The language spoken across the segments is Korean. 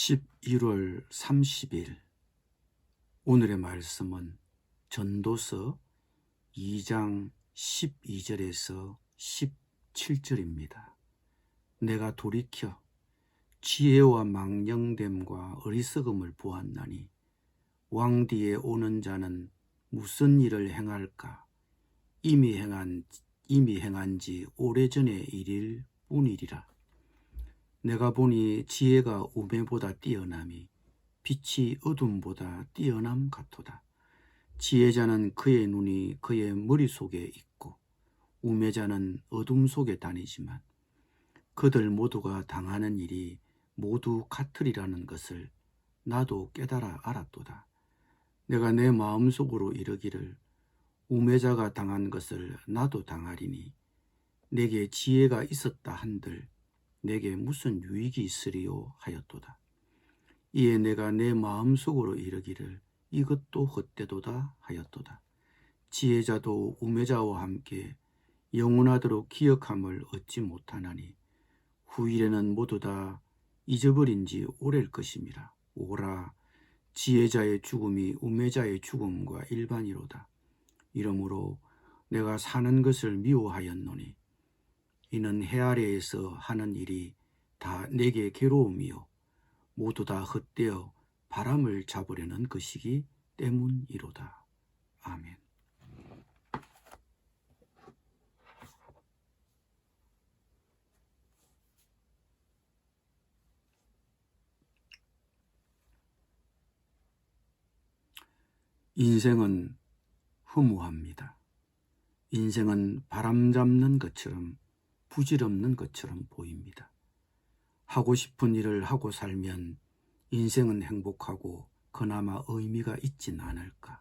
11월 30일 오늘의 말씀은 전도서 2장 12절에서 17절입니다. 내가 돌이켜 지혜와 망령됨과 어리석음을 보았나니 왕뒤에 오는 자는 무슨 일을 행할까? 이미 행한 지 오래전의 일일 뿐이리라. 내가 보니 지혜가 우매보다 뛰어남이 빛이 어둠보다 뛰어남 같도다. 지혜자는 그의 눈이 그의 머릿속에 있고 우매자는 어둠 속에 다니지만 그들 모두가 당하는 일이 모두 같으리라는 것을 나도 깨달아 알았도다. 내가 내 마음속으로 이르기를 우매자가 당한 것을 나도 당하리니 내게 지혜가 있었다 한들 내게 무슨 유익이 있으리요 하였도다. 이에 내가 내 마음속으로 이르기를 이것도 헛되도다 하였도다. 지혜자도 우매자와 함께 영원하도록 기억함을 얻지 못하나니 후일에는 모두 다 잊어버린 지 오래일 것임이라. 오라, 지혜자의 죽음이 우매자의 죽음과 일반이로다. 이러므로 내가 사는 것을 미워하였노니 이는 해 아래에서 하는 일이 다 내게 괴로움이요 모두 다 헛되어 바람을 잡으려는 것이기 때문이로다. 아멘. 인생은 허무합니다. 인생은 바람 잡는 것처럼 부질없는 것처럼 보입니다. 하고 싶은 일을 하고 살면 인생은 행복하고 그나마 의미가 있진 않을까.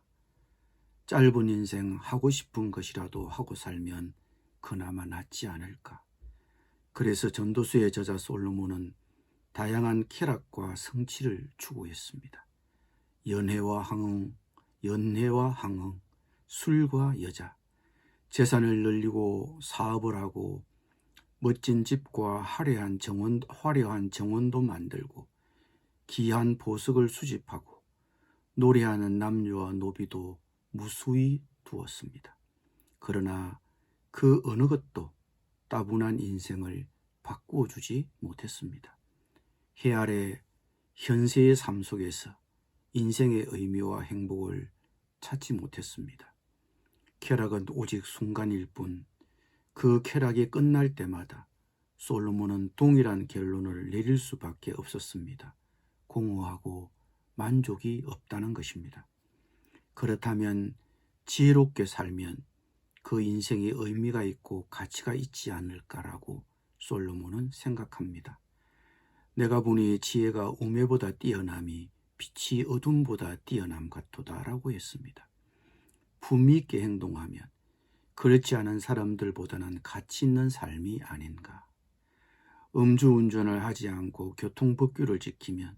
짧은 인생 하고 싶은 것이라도 하고 살면 그나마 낫지 않을까. 그래서 전도서의 저자 솔로몬은 다양한 쾌락과 성취를 추구했습니다. 연회와 항응, 술과 여자, 재산을 늘리고 사업을 하고 멋진 집과 화려한 정원도 만들고 귀한 보석을 수집하고 노래하는 남녀와 노비도 무수히 두었습니다. 그러나 그 어느 것도 따분한 인생을 바꾸어 주지 못했습니다. 해 아래 현세의 삶 속에서 인생의 의미와 행복을 찾지 못했습니다. 쾌락은 오직 순간일 뿐 그 쾌락이 끝날 때마다 솔로몬은 동일한 결론을 내릴 수밖에 없었습니다. 공허하고 만족이 없다는 것입니다. 그렇다면 지혜롭게 살면 그 인생이 의미가 있고 가치가 있지 않을까라고 솔로몬은 생각합니다. 내가 보니 지혜가 우매보다 뛰어남이 빛이 어둠보다 뛰어남 같도다라고 했습니다. 품위 있게 행동하면 그렇지 않은 사람들보다는 가치 있는 삶이 아닌가. 음주운전을 하지 않고 교통법규를 지키면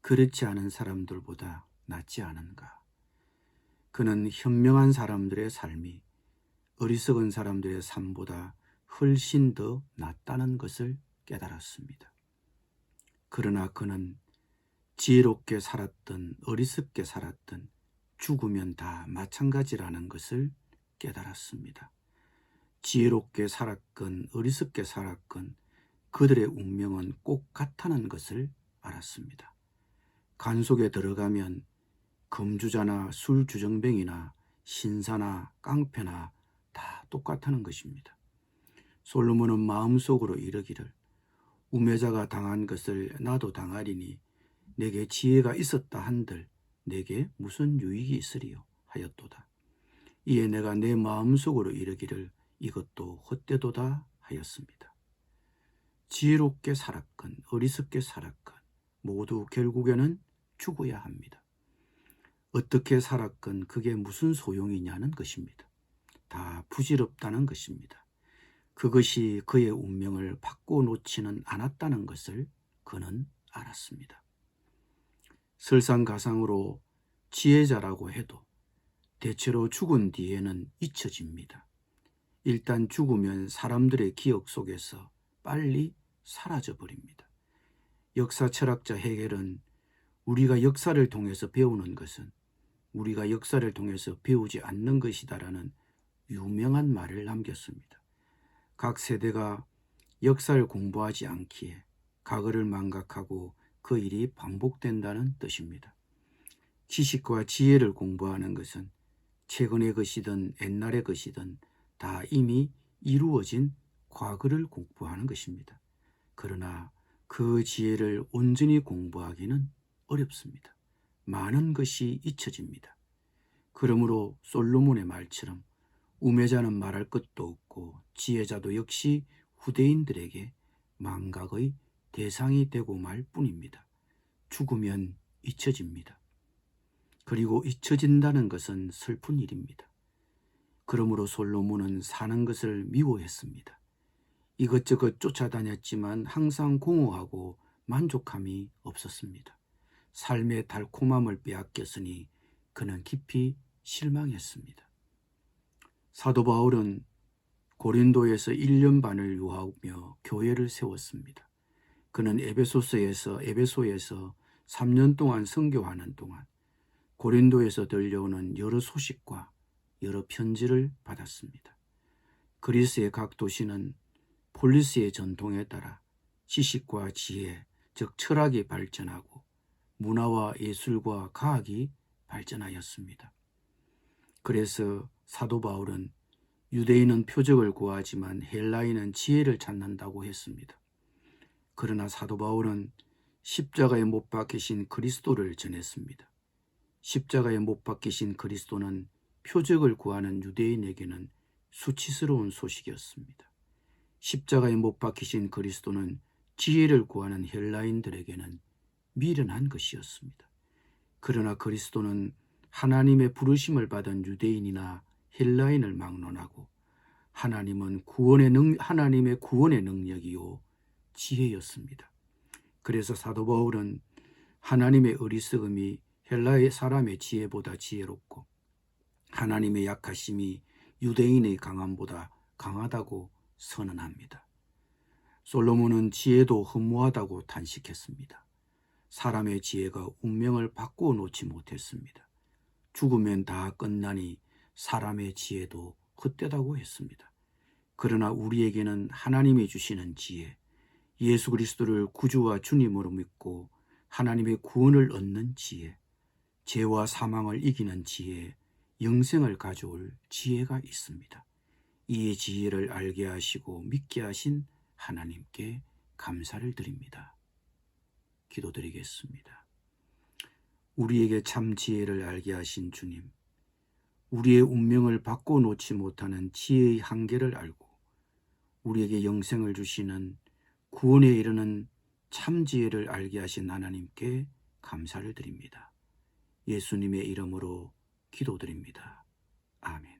그렇지 않은 사람들보다 낫지 않은가. 그는 현명한 사람들의 삶이 어리석은 사람들의 삶보다 훨씬 더 낫다는 것을 깨달았습니다. 그러나 그는 지혜롭게 살았든 어리석게 살았든 죽으면 다 마찬가지라는 것을 깨달았습니다. 지혜롭게 살았건 어리석게 살았건 그들의 운명은 꼭 같다는 것을 알았습니다. 간 속에 들어가면 금주자나 술주정뱅이나 신사나 깡패나 다 똑같다는 것입니다. 솔로몬은 마음속으로 이르기를 우매자가 당한 것을 나도 당하리니 내게 지혜가 있었다 한들 내게 무슨 유익이 있으리요 하였도다. 이에 내가 내 마음속으로 이르기를 이것도 헛되도다 하였습니다. 지혜롭게 살았건 어리석게 살았건 모두 결국에는 죽어야 합니다. 어떻게 살았건 그게 무슨 소용이냐는 것입니다. 다 부질없다는 것입니다. 그것이 그의 운명을 바꿔놓지는 않았다는 것을 그는 알았습니다. 설상가상으로 지혜자라고 해도 대체로 죽은 뒤에는 잊혀집니다. 일단 죽으면 사람들의 기억 속에서 빨리 사라져 버립니다. 역사 철학자 헤겔은 우리가 역사를 통해서 배우는 것은 우리가 역사를 통해서 배우지 않는 것이다라는 유명한 말을 남겼습니다. 각 세대가 역사를 공부하지 않기에 과거를 망각하고 그 일이 반복된다는 뜻입니다. 지식과 지혜를 공부하는 것은 최근의 것이든 옛날의 것이든 다 이미 이루어진 과거를 공부하는 것입니다. 그러나 그 지혜를 온전히 공부하기는 어렵습니다. 많은 것이 잊혀집니다. 그러므로 솔로몬의 말처럼 우매자는 말할 것도 없고 지혜자도 역시 후대인들에게 망각의 대상이 되고 말 뿐입니다. 죽으면 잊혀집니다. 그리고 잊혀진다는 것은 슬픈 일입니다. 그러므로 솔로몬은 사는 것을 미워했습니다. 이것저것 쫓아다녔지만 항상 공허하고 만족함이 없었습니다. 삶의 달콤함을 빼앗겼으니 그는 깊이 실망했습니다. 사도 바울은 고린도에서 1년 반을 유하며 교회를 세웠습니다. 그는 에베소에서 3년 동안 선교하는 동안 고린도에서 들려오는 여러 소식과 여러 편지를 받았습니다. 그리스의 각 도시는 폴리스의 전통에 따라 지식과 지혜, 즉 철학이 발전하고 문화와 예술과 과학이 발전하였습니다. 그래서 사도 바울은 유대인은 표적을 구하지만 헬라인은 지혜를 찾는다고 했습니다. 그러나 사도 바울은 십자가에 못 박히신 그리스도를 전했습니다. 십자가에 못 박히신 그리스도는 표적을 구하는 유대인에게는 수치스러운 소식이었습니다. 십자가에 못 박히신 그리스도는 지혜를 구하는 헬라인들에게는 미련한 것이었습니다. 그러나 그리스도는 하나님의 부르심을 받은 유대인이나 헬라인을 막론하고 하나님의 구원의 능력이요 지혜였습니다. 그래서 사도 바울은 하나님의 어리석음이 헬라의 사람의 지혜보다 지혜롭고 하나님의 약하심이 유대인의 강함보다 강하다고 선언합니다. 솔로몬은 지혜도 허무하다고 탄식했습니다. 사람의 지혜가 운명을 바꾸어 놓지 못했습니다. 죽으면 다 끝나니 사람의 지혜도 헛되다고 했습니다. 그러나 우리에게는 하나님이 주시는 지혜, 예수 그리스도를 구주와 주님으로 믿고 하나님의 구원을 얻는 지혜, 죄와 사망을 이기는 지혜, 영생을 가져올 지혜가 있습니다. 이 지혜를 알게 하시고 믿게 하신 하나님께 감사를 드립니다. 기도드리겠습니다. 우리에게 참 지혜를 알게 하신 주님, 우리의 운명을 바꿔놓지 못하는 지혜의 한계를 알고 우리에게 영생을 주시는 구원에 이르는 참 지혜를 알게 하신 하나님께 감사를 드립니다. 예수님의 이름으로 기도드립니다. 아멘.